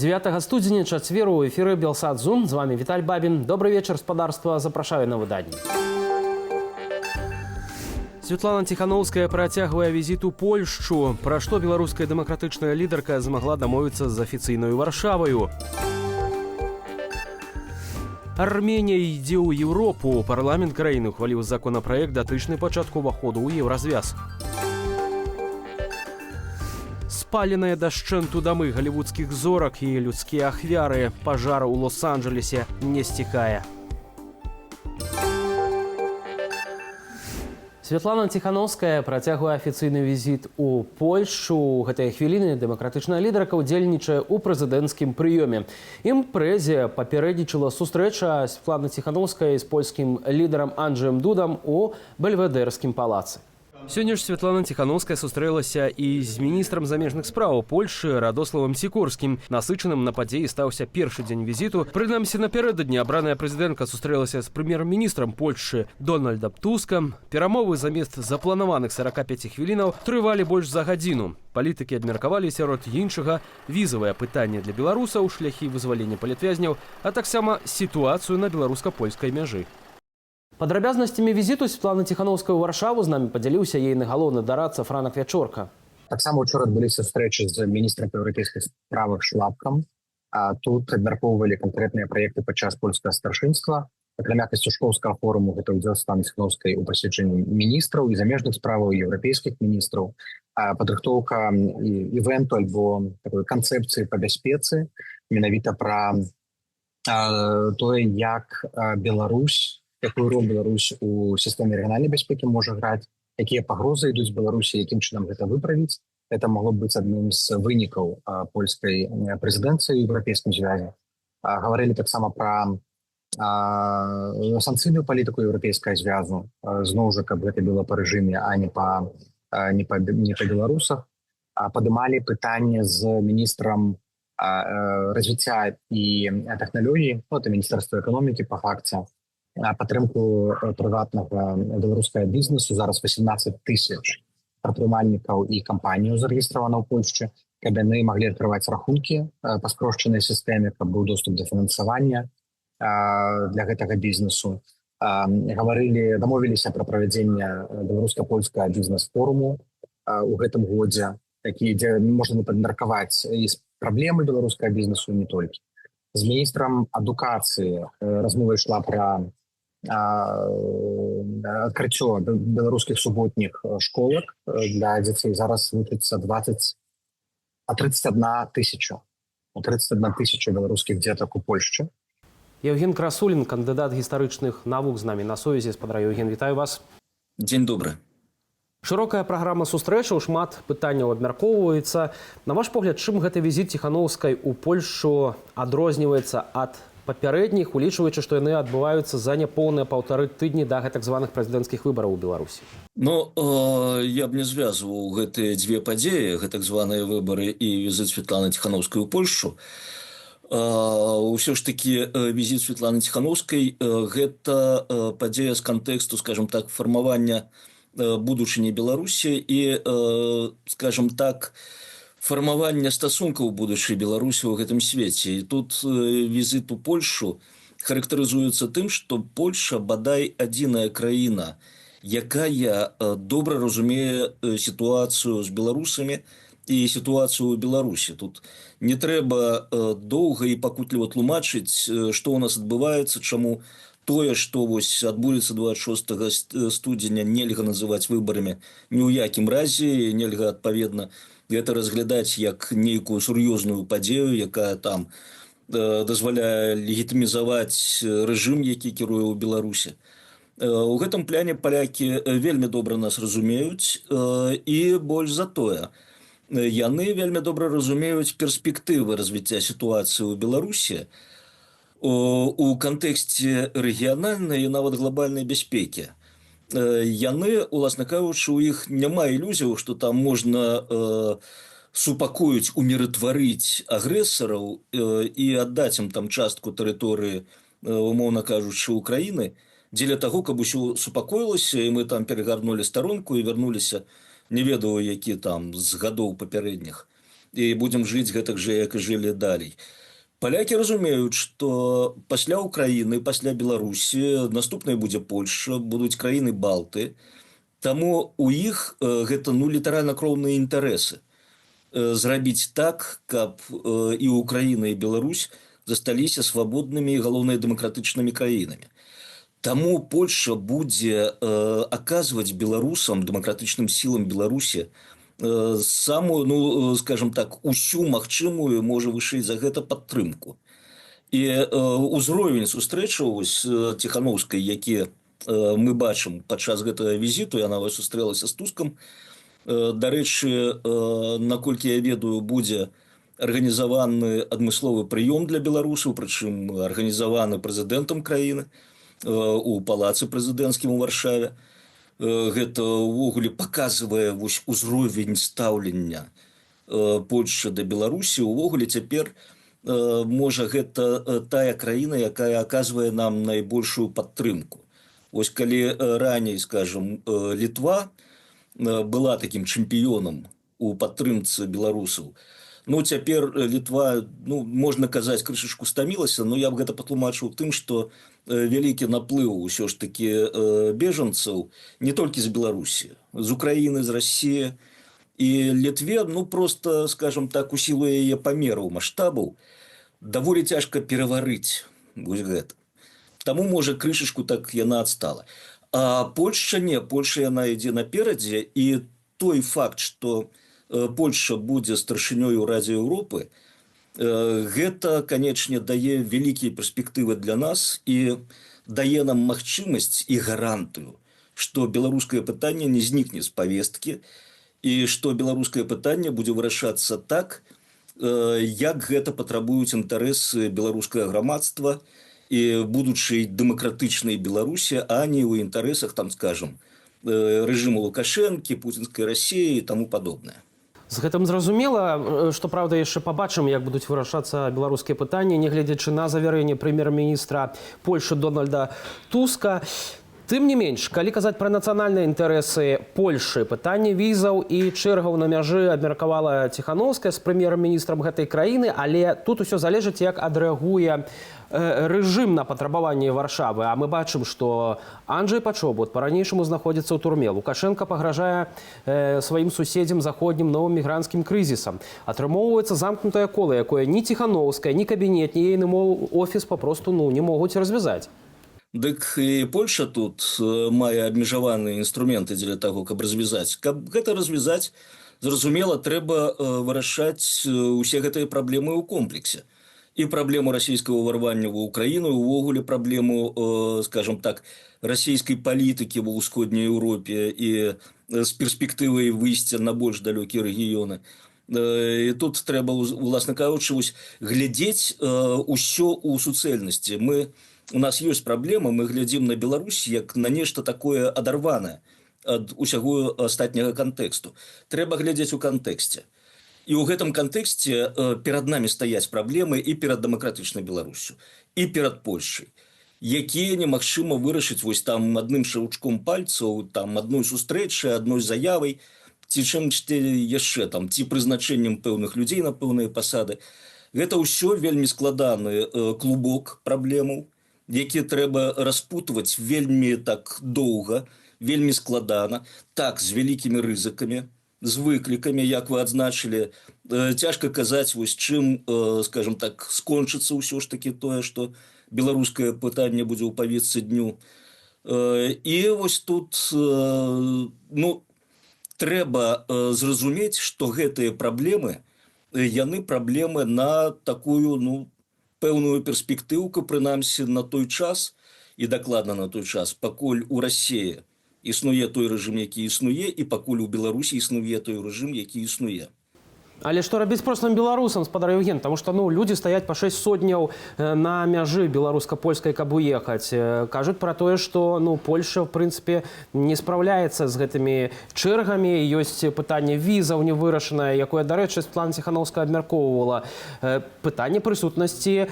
9 студзеня, чацвер, у эфіры Белсат Зум. З вами Віталь Бабін. Добрый вечер, спадарства. Запрашаю на выданне. Светлана Тихановская працягвае візіт у Польшчу. Пра што беларуская дэмакратычная лідарка змагла дамовіцца з афіцыйнаю Варшаваю. Арменія ідзе ў Еўропу. Парламент краіны ухваліў законапраект, датычны пачатку ўваходу ў еўразвяз. Спаленыя дашчэнту дамы галівудскіх зорак і людскія ахвяры. Пажар у Лос-Анджелесе не сціхае. Светлана Тихановская працягвае афіцыйны візіт у Польшчу. У гэтыя хвіліны дэмакратычная лідарка ўдзельнічае ў прэзідэнцкім прыёме. Імпрэзе папярэднічала сустрэча Светланы Тихановскай з польскім лідарам Анджэем Дудам у Бельведэрскім палацы. Сёння ж Светлана Тихановская сустрэлася і з міністрам замежных спраў Польшчы Радославам Сікорскім. Насычаным на падзеі стаўся першы дзень візіту. Прынамсі, напярэдадні абраная прэзідэнтка сустрэлася з прэм'ер-міністрам Польшчы Дональдам Тускам. Перамовы замест запланаваных 45 хвілінаў трывалі больш за гадзіну. Палітыкі абмеркавалі сярод іншага візавае пытанне для беларусаў, шляхі вызвалення палітвязняў, а таксама сітуацыю на беларуска-польскай мяжы. Падрабязнасцямі візіту Светланы Тихановскай у Варшаву з намі падзяліўся ейны галоўны дарадца Франак Вячорка. Таксама учора адбыліся сустрэчы з міністрам па еўрапейскіх справах Шлапкам. Тут абмяркоўвалі канкрэтныя праекты падчас польскага старшынства. Акрамя касцюшкоўскага форуму гэта ўдзел Светланы Тихановскай у пасяджэнні міністраў і замежных справаў, і еўрапейскіх міністраў. Падрыхтоўка івенту альбо такой канцэпцыі па бяспецы, менавіта пра тое, як Беларусь, якую роль Беларусь у сістэме рэгіянальнай бяспекі можа граць, якія пагрозы ідуць Беларусі, якім чынам гэта выправіць. Это могло быць адным з вынікаў польскай прэзідэнцыі ў еўрапейскім звязе. Гаварылі таксама пра санкцыйную палітыку еўрапейскага звязу, зноў жа, каб гэта было па рэжыме, а не па беларусах. Падымалі пытанне з міністрам развіцця і тэхналогій, это міністэрства эканомікі па факце, падтрымку прыватнага беларускага бізнесу. Зараз 18 тысяч прадпрымальнікаў і кампаній зарэгістравана ў Польшчы, каб яны маглі адкрываць рахункі па спрошчанай сістэме, каб быў доступ да фінансавання для гэтага бізнесу. Дамовіліся пра правядзенне беларуска-польскага бізнес-форуму ў гэтым годзе, дзе можна падмеркаваць і праблемы беларускага бізнесу, не толькі. З міністрам адукацыі размова ішла пра адкрыццё беларускіх суботніх школак для дзяцей. Зараз вучыцца 31 тысяча беларускіх дзетак у Польшчы. Евген Красулін, кандыдат гістарычных навук, з намі на сувязі. Спадар Евген, вітаю вас. Дзень добры. Шырокая праграма сустрэчаў, шмат пытанняў абмяркоўваецца. На ваш погляд, чым гэты візіт Тихановскай у Польшчу адрозніваецца ад папярэдніх, улічваючы, што яны адбываюцца за няпоўныя паўтары тыдні да гэтак званых прэзідэнцкіх выбараў у Беларусі? Я б не звязваў гэтыя дзве падзеі, гэтак званыя выбары і візіт Светланы Тихановскай у Польшчу. Ўсё ж такі візіт Светланы Тихановскай гэта падзея з кантэксту, скажем так, фармавання будучыні Беларусі і, скажем так, фармавання стасункаў будучай Беларусі ў гэтым свеце. І тут візіт у Польшчу характарызуецца тым, што Польшча бадай адзіная краіна, якая добра разумее сітуацыю з беларусамі і сітуацыю ў Беларусі. Тут не трэба доўга і пакутліва тлумачыць, што ў нас адбываецца, чаму тое, што адбудзецца 26 студзеня, нельга называць выбарамі ні ў якім разе, нельга адпаведна гэта разглядаць як нейкую сур'ёзную падзею, якая там дазваляе легітымізаваць рэжым, які кіруе ў Беларусі. У гэтым пляне палякі вельмі добра нас разумеюць, і больш за тое, яны вельмі добра разумеюць перспектывы развіцця сітуацыі ў Беларусі у кантэксце рэгіянальнай і нават глобальнай бяспекі. Яны, уласна кажучы, у іх няма ілюзіяў, што там можна супакоіць, уміротварыць агрэсараў і аддаць ім там частку тэрыторыі, умоўна кажучы, Украіны, дзеля таго, каб усё супакоілася, і мы там перагарнулі старонку і вярнуліся, не ведаю, які там з гадоў папярэдніх. і будзем жыць гэтак жа, як і жылі далей. Палякі разумеюць, што пасля Украіны, пасля Беларусі, наступнай будзе Польшча, будуць краіны Балты. Таму у іх гэта літаральна кроўныя інтарэсы. Зрабіць так, каб і Украіна, і Беларусь засталіся свабоднымі і, галоўнае, дэмакратычнымі краінамі. Таму Польшча будзе аказваць беларусам, дэмакратычным сілам Беларусі самую, скажем так, усю магчымую, можа вышэй за гэта падтрымку. І ўзровень сустрэчаў з Ціханаўскай, які мы бачым падчас гэтага візіту, яна сустрэлася з Тускам. Дарэчы, наколькі я ведаю, будзе арганізаваны адмысловы прыём для беларусаў, прычым арганізаваны прэзідэнтам краіны у палацы прэзідэнцкім у Варшаве. Гэта ўвогуле паказвае узровень стаўлення Польшчы да Беларусі. Увогуле цяпер, можа, гэта тая краіна, якая аказвае нам найбольшую падтрымку. Вось калі раней, скажем, Літва была такім чэмпіёнам у падтрымцы беларусаў, цяпер Літва, можна казаць, крышачку стамілася, но я б гэта патлумачыў тым, што вялікі наплыў усё ж такі бежанцаў не толькі з Беларусі, з Украіны, з Расіі. І Літве, просто, скажем так, у сілу яе памераў, маштабаў, даволі цяжка пераварыць вось гэта. Таму, можа, крышачку так яна адстала. А Польшча не, Польшча яна ідзе наперадзе, і той факт, што Польшча будзе старшынёй у Радзе Еўропы, гэта, канечне, дае вялікія перспектывы для нас і дае нам магчымасць і гарантыю, што беларускае пытанне не знікне з павесткі і што беларускае пытанне будзе вырашацца так, як гэта патрабуюць інтарэсы беларускага грамадства і будучай дэмакратычнай Беларусі, а не ў інтарэсах, там, скажам, рэжыму Лукашэнкі, пуцінскай Расіі і таму падобнае. З гэтым зразумела, што, праўда, яшчэ пабачым, як будуць вырашацца беларускія пытанні, нягледзячы на завярэнне прэм'ер-міністра Польшчы Дональда Туска. Тым не менш, калі казаць пра нацыянальныя інтарэсы Польшчы, пытанне візаў і чэргаў на мяжы абмеркавала Ціханаўская з прэм'ер-міністрам гэтай краіны, але тут усё залежыць, як адрэагуе рэжым на патрабаванні Варшавы. А мы бачым, што Анджэй Пачобут па-ранейшаму знаходзіцца ў турме. Лукашенко пагражае сваім суседзям заходнім новым мігранцкім крызісам. Атрымоўваецца замкнутае кола, якое ні Ціханаўская, ні кабінет, ні ейны офіс папросту не могуць развязаць. Дык і Польша тут мае абмежаваныя інструменты дзеля таго, каб развязаць. Каб гэта развязаць, зразумела, трэба вырашаць усе гэтыя праблемы ў комплексе. І праблему расійскага ўварвання ва ўкраіну, увогуле праблему, скажем так, расійскай палітыкі ва ўсходняй Еўропе і з перспектывай выйсця на больш далёкія рэгіёны. І тут трэба, уласна кажучы, глядзець усё ў суцэльнасці. У нас ёсць праблема, мы глядзім на Беларусь як на нешта такое адарванае ад усяго астатняга кантэксту. Трэба глядзець у кантэксце. І ў гэтым кантэксце перад намі стаяць праблемы і перад дэмакратычнай Беларусю, і перад Польшчай, якія немагчыма вырашыць вось там адным шаўчком пальцаў, там адной сустрэчай, адной заявай, ці чым-то яшчэ там, ці прызначэннем пэўных людзей на пэўныя пасады. Гэта ўсё вельмі складаны клубок праблемаў, які трэба распутваць вельмі так доўга, вельмі складана, так, з вялікімі рызыкамі, з выклікамі, як вы адзначылі. Цяжка казаць, вось чым, скажем так, скончыцца ўсё ж такі тое, што беларускае пытанне будзе ў павестцы дню. І вось тут, трэба зразумець, што гэтыя праблемы, яны праблемы на такую, пэўную перспектыўку, прынамсі, на той час, і дакладна на той час, пакуль у Расіі існуе той рэжым, які існуе, і пакуль у Беларусі існуе той рэжым, які існуе. Але што рабіць простым беларусам, спадар Евген? Таму што людзі стаяць па 6 сотняў на мяжы беларуска-польскай, каб уехаць. Кажуць пра тое, што Польша, в прынцыпе, не спраўляецца з гэтымі чэргамі. Ёсць пытанне візаў невырашанае, якое, дарэчы, Святлана Ціханаўская абмяркоўвала. Пытанне прысутнасці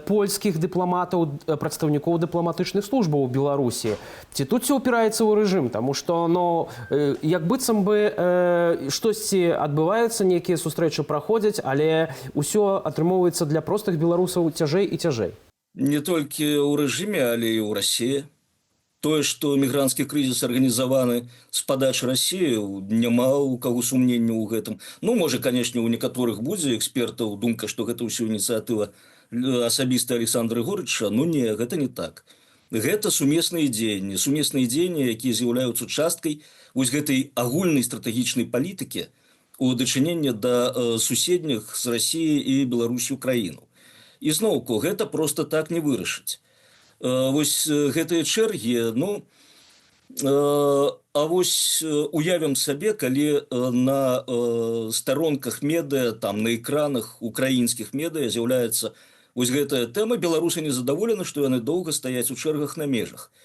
польскіх дыпламатаў, прадстаўнікоў дыпламатычных службаў у Беларусі. Ці тут все ўпіраецца ў рэжым? Таму што, як быццам бы штосьці адбываецца, нейкія сустрэчы праходзяць, але ўсё атрымоўваецца для простых беларусаў цяжэй і цяжэй. Не толькі ў рэжыме, але і ў Расіі. Тое, што мігранцкі крызіс арганізаваны з падачы Расіі, няма ў каго сумненняў у гэтым. Ну, можа, канешне, у некаторых будзе экспертаў думка, што гэта ўсё ініцыятыва асабіста Александра Григорьевича, ну не, гэта не так. Гэта сумесныя дзеянні, якія з'яўляюцца часткай вось гэтай агульнай стратэгічнай палітыкі у дачыненні да суседніх з Расіяй і Беларусю краіну. І зноўку, гэта проста так не вырашыць. Вось гэтыя чэргі, ну, а вось уявім сабе, калі на старонках медыа, там, на экранах украінскіх медыа з'яўляецца вось гэтая тэма, беларусы незадаволены, што яны доўга стаяць у чэргах на межах.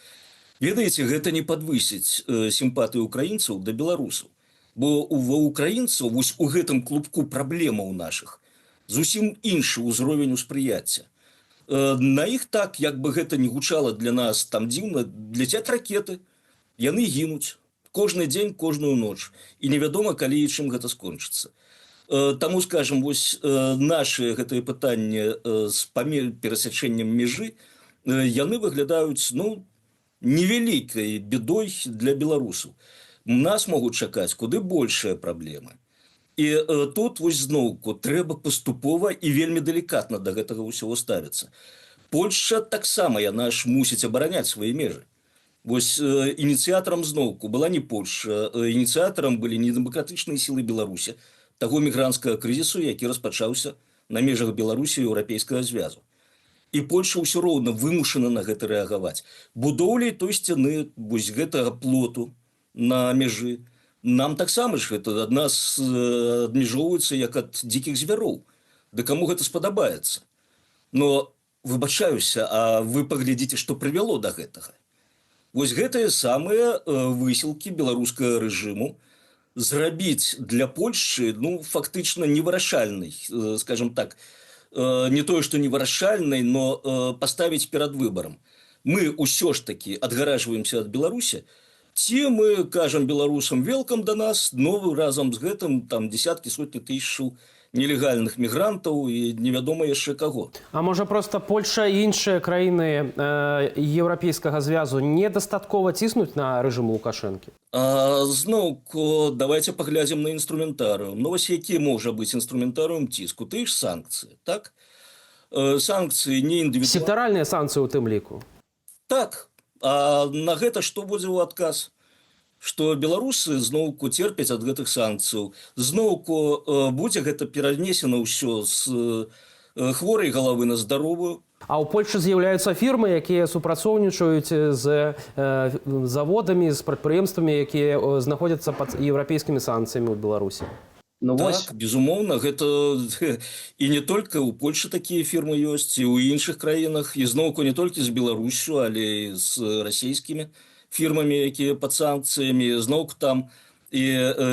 Ведаеце, гэта не падвысіць сімпатыі украінцаў да беларусаў. Бо ва украінцаў вось у гэтым клубку праблемаў нашых зусім іншы ўзровень успрыяцця. На іх так, як бы гэта не гучала для нас там дзіўна, ляцяць ракеты, яны гінуць кожны дзень, кожную ноч. І невядома, калі і чым гэта скончыцца. Таму, скажем, вось нашы гэтыя пытанні з перасячэннем межы, яны выглядаюць, ну, невялікай бедой для беларусаў. Нас могуць чакаць куды большыя праблемы. І тут вось зноўку трэба паступова і вельмі далікатна да гэтага ўсяго ставіцца. Польшча таксама, яна ж мусіць абараняць свае межы. Вось ініцыятарам зноўку была не Польшча, ініцыятарам былі недэмакратычныя сілы Беларусі, таго мігрантскага крызісу, які распачаўся на межах Беларусі і Еўрапейскага звязу. І Польша ўсё роўна вымушана на гэта рэагаваць. Будоўляй той сцяны, вось гэтага плоту на межы, нам таксама ж гэта ад нас адмежоўваецца як ад дзікіх звяроў. Да каму гэта спадабаецца? Но, выбачаюся, а вы паглядзіце, што прывяло да гэтага. Вось гэтыя самыя высілкі беларускага рэжыму зрабіць для Польшчы, ну, фактычна невырашальнай, скажем так, не тое, што невырашальнай, но паставіць перад выбарам. Мы ўсё ж такі адгаражваемся ад Беларусі, ці мы кажам беларусам велкам да нас, но разам з гэтым там дзесяткі, сотні тысячаў нелегальных мігрантаў і невядома яшчэ каго. А можа проста Польша і іншыя краіны Еўрапейскага звязу недастаткова ціснуць на рэжым Лукашэнкі? Зноўку, давайте паглядзім на інструментарыум. Ну, вось які можа быць інструментарыум ціску? Ты ж санкцыі, так? Санкцыі не індывідуальныя. Сектаральныя санкцыі ў тым ліку? Так. А на гэта што будзе ў адказ? Што беларусы зноўку церпяць ад гэтых санкцыяў. Зноўку будзе гэта перанесена ўсё з хворай галавы на здаровую. А ў Польшчы з'яўляюцца фірмы, якія супрацоўнічаюць з заводамі, з прадпрыемствамі, якія знаходзяцца пад еўрапейскімі санкцыямі ў Беларусі. Ну, так, безумоўна, гэта і не толькі ў Польшы такія фірмы ёсць, і ў іншых краінах, і зноўку не толькі з Беларусю, але і з расійскімі фірмамі, якія пад санкцыямі, зноўку там і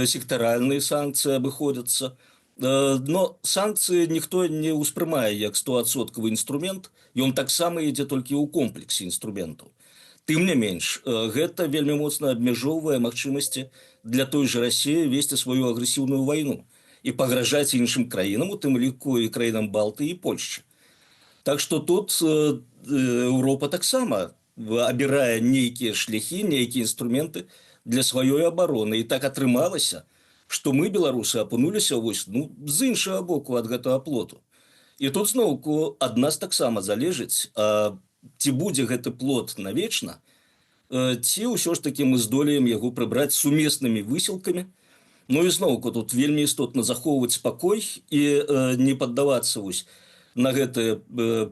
сектаральныя санкцыі абыходзяцца. Но санкцыі ніхто не ўспрымае як 100% інструмент, ён таксама ідзе толькі ў комплексе інструментаў. Тым не менш, гэта вельмі моцна абмяжоўвае магчымасці для той жа Расіі весці сваю агрэсіўную вайну і пагражаць іншым краінам, у тым ліку і краінам Балтыі і Польшчы. Так што тут Еўропа таксама абірае нейкія шляхі, нейкія інструменты для сваёй абароны. І так атрымалася, што мы, беларусы, апынуліся вось, ну, з іншага боку ад гэтага плоту. І тут зноўку ад нас таксама залежыць, ці будзе гэты плот навечна, ці ўсё ж такі мы здолеем яго прыбраць сумеснымі высілкамі. Ну і зноўку тут вельмі істотна захоўваць спакой і не паддавацца вось на гэтыя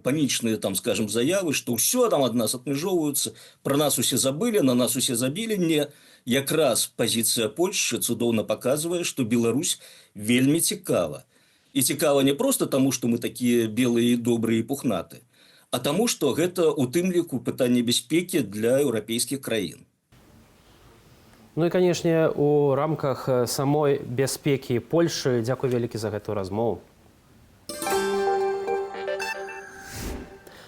панічныя, там, скажем, заявы, што ўсё там ад нас адмяжоўваюцца, пра нас усе забылі, на нас усе забілі. Не, якраз пазіцыя Польшчы цудоўна паказвае, што Беларусь вельмі цікава. І цікава не проста таму, што мы такія белыя і добрыя і пухнаты, а таму, што гэта у тым ліку пытанне бяспекі для еўрапейскіх краін. Ну і, канешне, у рамках самой бяспекі Польшчы дзякуй вялікі за гэтую размову.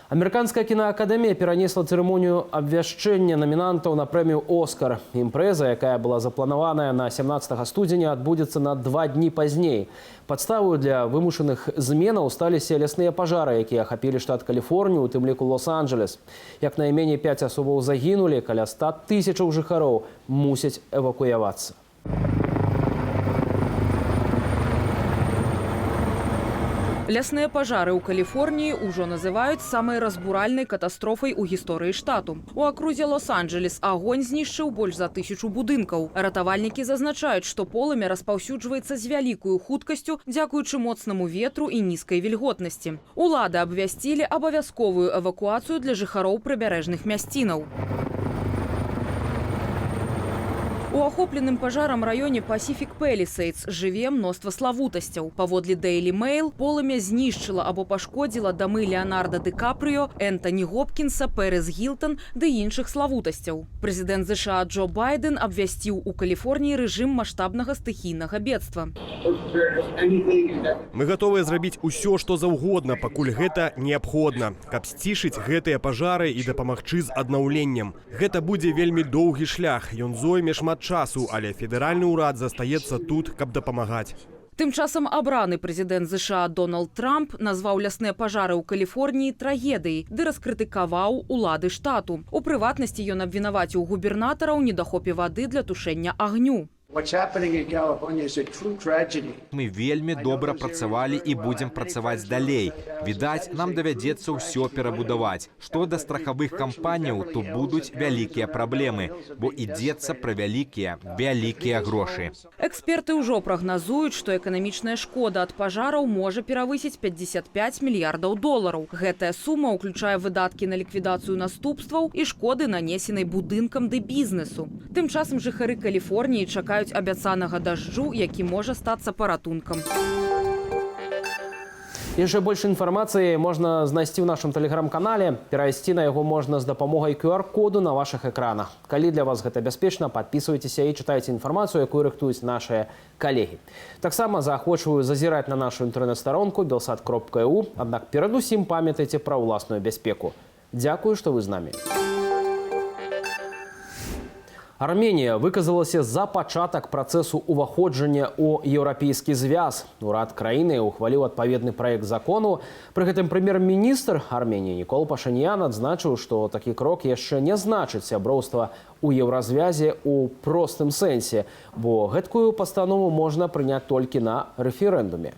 Амерыканская кінаакадэмія перанесла цырымонію абвяшчэння намінантаў на прэмію «Оскар». Імпрэза, якая была запланаваная на 17 студзеня, адбудзецца на 2 дні пазней. Падставою для вымушаных зменаў сталіся лясныя пажары, якія ахапілі штат Каліфорнію, у тым ліку Лос-Анджелес. Як найменей 5 асобаў загінулі, каля 100 000 жыхароў мусяць эвакуявацца. Лясныя пажары ў Каліфорніі ўжо называюць самай разбуральнай катастрофай у гісторыі штату. У акрузе Лос-Анджелес агонь знішчыў больш за 1000 будынкаў. Ратавальнікі зазначаюць, што полымя распаўсюджваецца з вялікаю хуткасцю дзякуючы моцнаму ветру і нізкай вільготнасці. Улады абвясцілі абавязковую эвакуацыю для жыхароў прыбярэжных мясцінаў. У ахопленым пажарам раёне Pacific Palisades жыве мноства славутасцяў. Паводле Daily Mail, полымя знішчыла або пашкодзіла дамы Леонарда Ды Капрыё, Энтані Гопкінса, Пэрэс Гілтон ды іншых славутасцяў. Прэзідэнт ЗША Джо Байден абвясціў у Каліфорніі рэжым маштабнага стыхійнага бедства. Мы гатовыя зрабіць усё, што заўгодна, пакуль гэта неабходна, каб сцішыць гэтыя пажары і дапамагчы з аднаўленнем. Гэта будзе вельмі доўгі шлях, ён зойме шмат часу, але федэральны ўрад застаецца тут, каб дапамагаць. Тым часам абраны прэзідэнт ЗША Дональд Трамп назваў лясныя пажары ў Каліфорніі трагедыяй ды раскрытыкаваў улады штату. У прыватнасці ён абвінаваціў губернатара ў недахопе вады для тушэння агню. Мы вельмі добра працавалі і будзем працаваць далей. Відаць, нам давядзецца ўсё перабудаваць. Што да страхавых кампаніяў, то будуць вялікія праблемы, бо ідзецца пра вялікія грошы. Эксперты ўжо прагназуюць, што эканамічная шкода ад пажараў можа перавысіць $55 мільярдаў. Гэтая сума ўключае выдаткі на ліквідацыю наступстваў і шкоды, нанесенай будынкам ды бізнесу. Тым часам жыхары Каліфорніі чакаюць абяцанага дажджу, які можа стацца паратункам. Яшчэ больш інфармацыі можна знайсці ў нашым тэлеграм-канале. Перайсці на яго можна з дапамогай QR-коду на вашых экранах. Калі для вас гэта бяспечна, падпісвайцеся і чытайце інфармацыю, якую рыхтуюць нашыя калегі. Таксама заахвочваю зазіраць на нашу інтэрнэт-старонку belsat.eu, аднак перадусім памятайце пра ўласную бяспеку. Дзякую, што вы з намі. Арменія выказалася за пачатак працэсу ўваходжання ў еўрапейскі звяз. Урад краіны ухваліў адпаведны праект закону. Пры гэтым прэм'ер-міністр Арменіі Нікол Пашынян адзначыў, што такі крок яшчэ не значыць сяброўства ў еўразвязе ў простым сэнсе, бо гэткую пастанову можна прыняць толькі на рэферэндуме.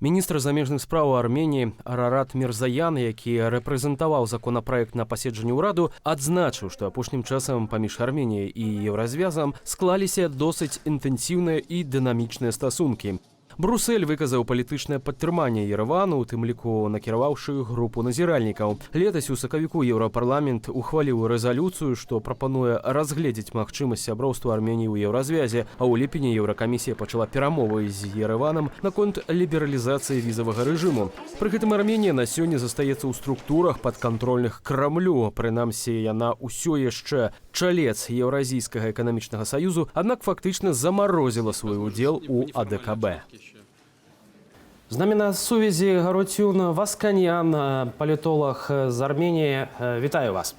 Міністр замежных спраў Арменіі Арарат Мірзаян, які рэпрэзентаваў законапраект на паседжанні ўраду, адзначыў, што апошнім часам паміж Арменіяй і еўразвязам склаліся досыць інтэнсіўныя і дынамічныя стасункі. Брусэль выказаў палітычнае падтрыманне Ерэвану, у тым ліку накіраваўшы групу назіральнікаў. Летась у сакавіку Еўрапарламент ухваліў рэзалюцыю, што прапануе разгледзець магчымасць сяброўства Арменіі ў еўразвязе, а ў ліпені Еўракамісія пачала перамовы з Ерэванам наконт лібералізацыі візавага рэжыму. Пры гэтым Арменія на сёння застаецца ў структурах падкантрольных Крамлю. Прынамсі, яна ўсё яшчэ чалец Еўразійскага эканамічнага саюзу, аднак фактычна замарозіла свой удзел у АДКБ. З намі на сувязі Гарутюн Васканьян, политолог из Армении. Витаю вас.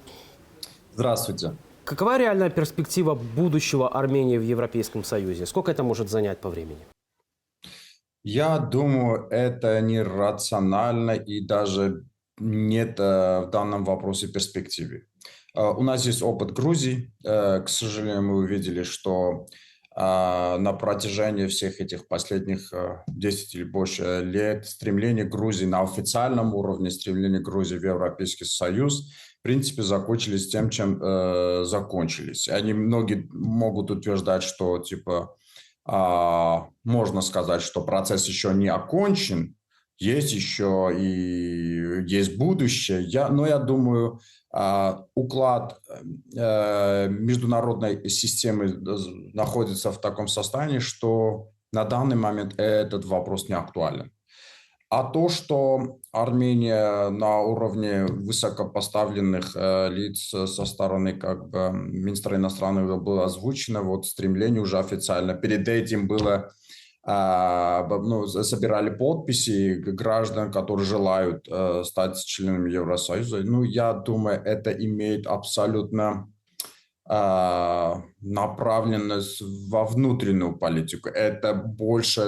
Здравствуйте. Какова реальная перспектива будущего Армении в Европейском Союзе? Сколько это может занять по времени? Я думаю, это нерационально и даже нет в данном вопросе перспективы. У нас есть опыт Грузии. К сожалению, мы увидели, что на протяжении всех этих последних 10 или больше лет стремление Грузии на официальном уровне, стремление Грузии в Европейский Союз, в принципе, закончились тем, чем закончились. Многие могут утверждать, что типа можно сказать, что процесс еще не окончен, есть еще и есть будущее. Но я думаю, уклад международной системы находится в таком состоянии, что на данный момент этот вопрос не актуален. А то, что Армения на уровне высокопоставленных лиц со стороны министра иностранных дел было озвучено, вот стремление уже официально. Перед этим было собирали подписи граждан, которые желают стать членами Евросоюза. Ну, я думаю, это имеет абсолютно направленность во внутреннюю политику. Это больше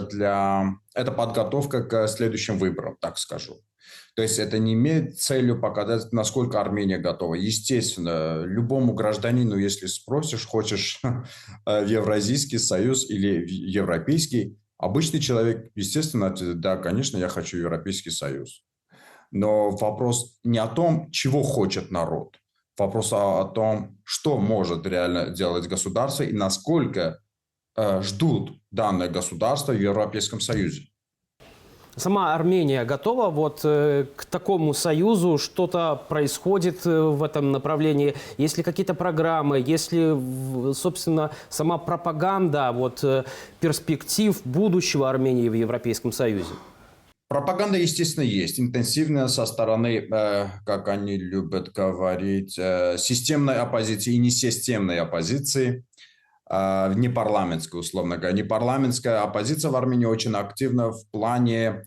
это подготовка к следующим выборам, так скажу. То есть это не имеет целью показать, насколько Армения готова. Естественно, любому гражданину, если спросишь, хочешь в Евразийский союз или в Европейский, обычный человек, естественно, ответит: да, конечно, я хочу Европейский союз. Но вопрос не о том, чего хочет народ. Вопрос о том, что может реально делать государство и насколько ждут данное государство в Европейском Союзе. Сама Армения готова вот к такому союзу? Что-то происходит в этом направлении? Есть ли какие-то программы? Есть ли, собственно, сама пропаганда перспектив будущего Армении в Европейском Союзе? Пропаганда, естественно, есть. Интенсивная со стороны, как они любят говорить, системной оппозиции и несистемной оппозиции. Непарламентская, условно говоря. Непарламентская оппозиция в Армении очень активна в плане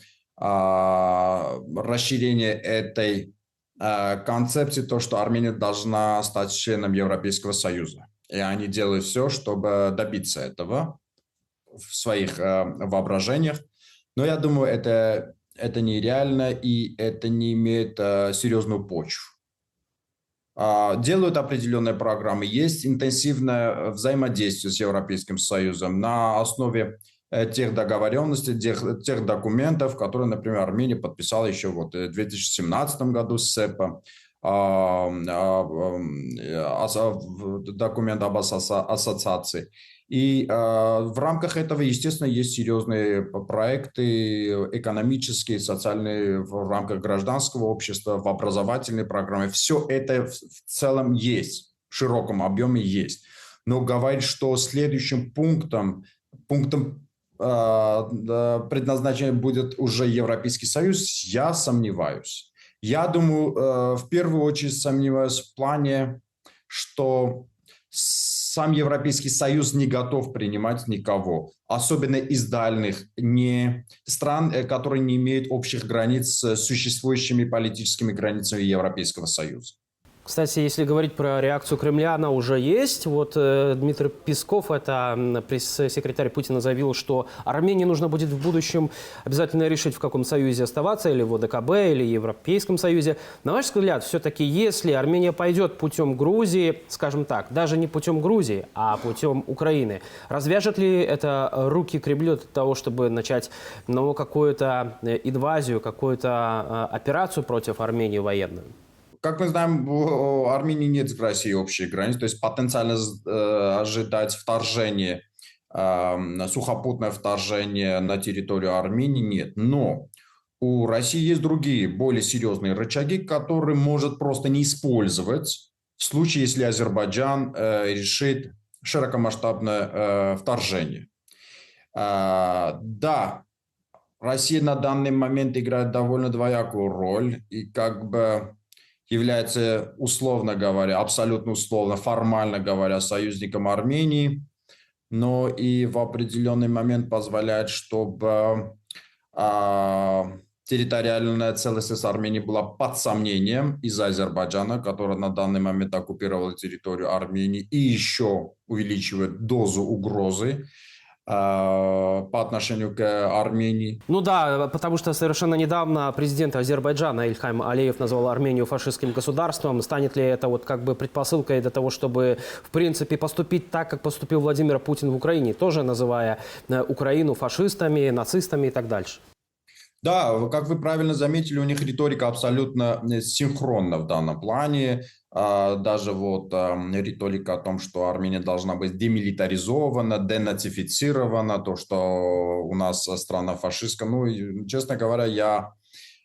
расширения этой концепции, то, что Армения должна стать членом Европейского Союза. И они делают все, чтобы добиться этого в своих воображениях. Но я думаю, это нереально, и это не имеет серьезную почву. Делают определенные программы. Есть интенсивное взаимодействие с Европейским Союзом на основе тех договоренностей, тех документов, которые, например, Армения подписала еще в 2017 году с СЭПа, документ об ассоциации. И в рамках этого, естественно, есть серьезные проекты экономические, социальные в рамках гражданского общества, в образовательной программе. Все это в целом есть, в широком объеме есть. Но говорить, что следующим пунктом предназначения будет уже Европейский Союз, я сомневаюсь. Я думаю, в первую очередь сомневаюсь в плане, что сам Европейский Союз не готов принимать никого, особенно из дальних стран, которые не имеют общих границ с существующими политическими границами Европейского Союза. Кстати, если говорить про реакцию Кремля, она уже есть. Дмитрий Песков, это пресс-секретарь Путина, заявил, что Армении нужно будет в будущем обязательно решить, в каком союзе оставаться, или в ОДКБ, или в Европейском Союзе. На ваш взгляд, все-таки, если Армения пойдет путем Грузии, скажем так, даже не путем Грузии, а путем Украины, развяжет ли это руки Кремлю для того, чтобы начать какую-то инвазию, какую-то операцию против Армении военную? Как мы знаем, у Армении нет с Россией общей границы, то есть потенциально ожидать вторжения, сухопутное вторжение на территорию Армении нет. Но у России есть другие, более серьезные рычаги, которые может просто не использовать в случае, если Азербайджан решит широкомасштабное вторжение. Да, Россия на данный момент играет довольно двоякую роль и является, условно говоря, абсолютно условно, формально говоря, союзником Армении, но и в определенный момент позволяет, чтобы территориальная целостность Армении была под сомнением из-за Азербайджана, который на данный момент оккупировал территорию Армении и еще увеличивает дозу угрозы по отношению к Армении. Ну да, потому что совершенно недавно президент Азербайджана Ильхам Алиев назвал Армению фашистским государством. Станет ли это предпосылкой для того, чтобы, в принципе, поступить так, как поступил Владимир Путин в Украине, тоже называя Украину фашистами, нацистами и так дальше? Да, как вы правильно заметили, у них риторика абсолютно синхронна в данном плане. Даже риторика о том, что Армения должна быть демилитаризована, денацифицирована, то, что у нас страна фашистская. Ну, честно говоря, я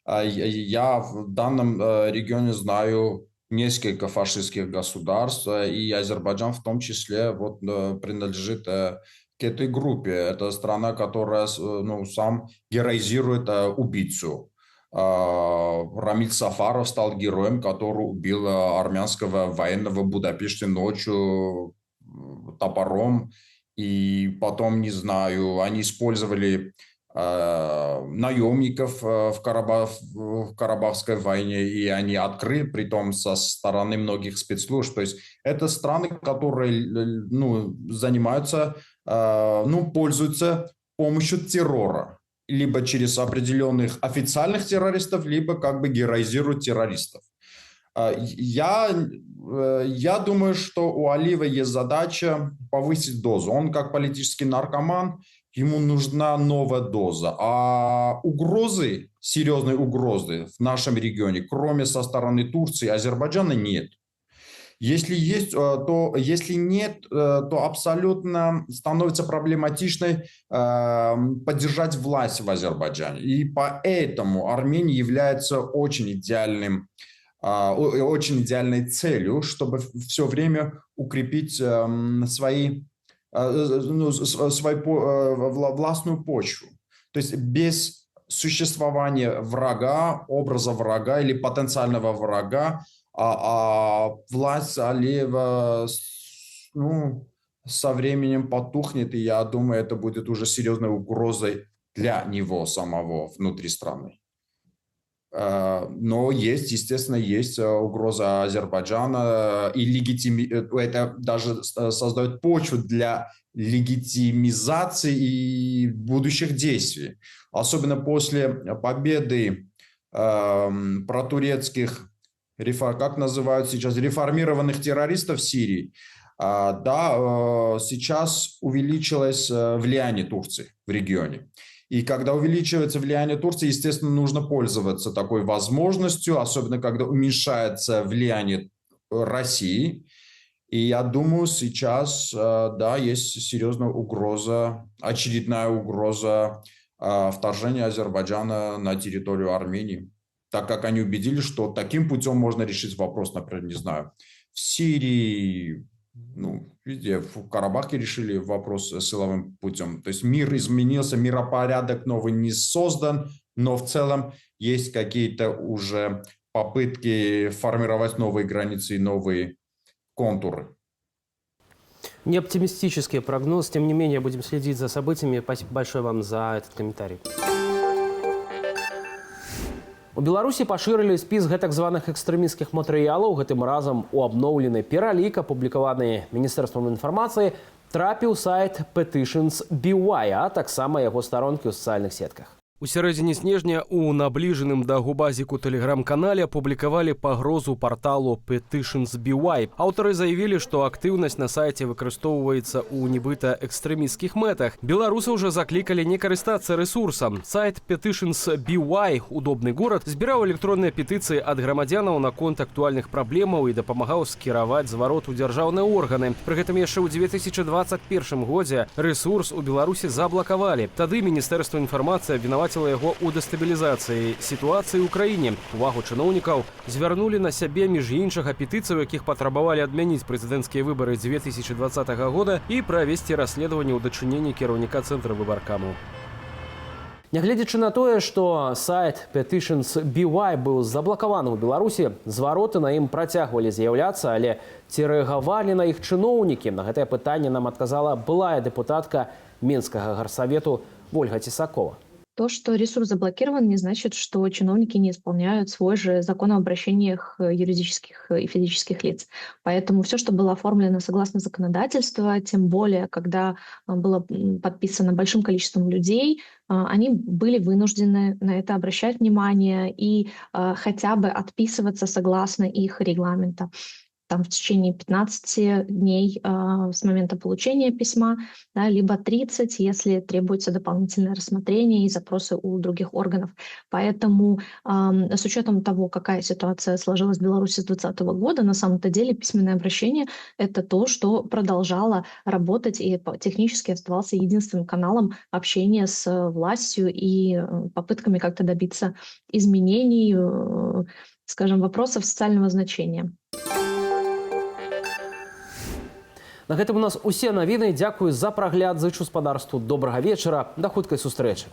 в данном регионе знаю несколько фашистских государств, и Азербайджан в том числе принадлежит к этой группе. Это страна, которая сам героизирует убийцу. Рамиль Сафаров стал героем, который убил армянского военного в Будапеште ночью топором. И потом, не знаю, они использовали наемников в Карабахской войне, и они открыли, притом со стороны многих спецслужб. То есть это страны, которые занимаются, пользуются помощью террора. Либо через определенных официальных террористов, либо как бы героизируют террористов. Я думаю, что у Алиева есть задача повысить дозу. Он как политический наркоман, ему нужна новая доза. А угрозы, серьезной угрозы в нашем регионе, кроме со стороны Турции и Азербайджана, нет. Если есть, если нет, то абсолютно становится проблематичной поддержать власть в Азербайджане. И поэтому Армения является очень идеальной целью, чтобы все время укрепить свою властную почву. То есть без существования врага, образа врага или потенциального врага, власть Алиева со временем потухнет, и я думаю, это будет уже серьезной угрозой для него самого внутри страны. Но естественно, есть угроза Азербайджана, и это даже создает почву для легитимизации и будущих действий. Особенно после победы протурецких, как называют сейчас, реформированных террористов в Сирии. Сейчас увеличилось влияние Турции в регионе. И когда увеличивается влияние Турции, естественно, нужно пользоваться такой возможностью, особенно когда уменьшается влияние России. И я думаю, сейчас, есть серьезная угроза, очередная угроза вторжения Азербайджана на территорию Армении. Так как они убедились, что таким путем можно решить вопрос, например, не знаю, в Сирии, везде, в Карабахе решили вопрос силовым путем. То есть мир изменился, миропорядок новый не создан, но в целом есть какие-то уже попытки формировать новые границы и новые контуры. Не оптимистический прогноз, тем не менее, будем следить за событиями. Спасибо большое вам за этот комментарий. У Беларусі пашырылі спіс гэтак званых экстрэмісцкіх матэрыялаў. Гэтым разам у абноўлены пералік, апублікаваны Міністэрствам інфармацыі, трапіў сайт Petitions BY, а таксама яго старонкі ў сацыяльных сетках. У сярэдзіне снежня у набліжаным да губазіку тэлеграм-канале апублікавалі пагрозу парталу Petitions BY. Аўтары заявілі, што актыўнасць на сайце выкарыстоўваецца ў нібыта экстрэмісцкіх мэтах. Беларусы ўжо заклікалі не карыстацца рэсурсам. Сайт Petitions BY, удобны горад, збіраў электронныя петыцыі ад грамадзянаў наконт актуальных праблемаў і дапамагаў скіраваць зварот у дзяржаўныя органы. Пры гэтым яшчэ ў 2021 годзе рэсурс у Беларусі заблакавалі. Тады Міністэрства інфармацыі абвінаваціла яго ў дэстабілізацыі сітуацыі ў краіне. Увагу чыноўнікаў звярнулі на сябе, між іншага, петыцыі, у якіх патрабавалі адмяніць прэзідэнцкія выбары 2020 года і правесці расследаванне ў дачыненні кіраўніка цэнтра выбаркаму. Нягледзячы на тое, што сайт Petitions BY быў заблакаваны ў Беларусі, звароты на ім працягвалі з'яўляцца, але ці рэагавалі на іх чыноўнікі? На гэтае пытанне нам адказала былая дэпутатка Менскага гарсавету Ольга Тесакова. То, что ресурс заблокирован, не значит, что чиновники не исполняют свой же закон об обращениях юридических и физических лиц. Поэтому все, что было оформлено согласно законодательству, тем более, когда было подписано большим количеством людей, они были вынуждены на это обращать внимание и хотя бы отписываться согласно их регламента. Там в течение 15 дней с момента получения письма, либо 30, если требуется дополнительное рассмотрение и запросы у других органов. Поэтому с учетом того, какая ситуация сложилась в Беларуси с 2020 года, на самом-то деле письменное обращение — это то, что продолжало работать и технически оставался единственным каналом общения с властью и попытками как-то добиться изменений, скажем, вопросов социального значения. На гэтым у нас усе навіны. Дзякую за прагляд. Зычу спадарству добрага вечара. Да хуткай сустрэчы.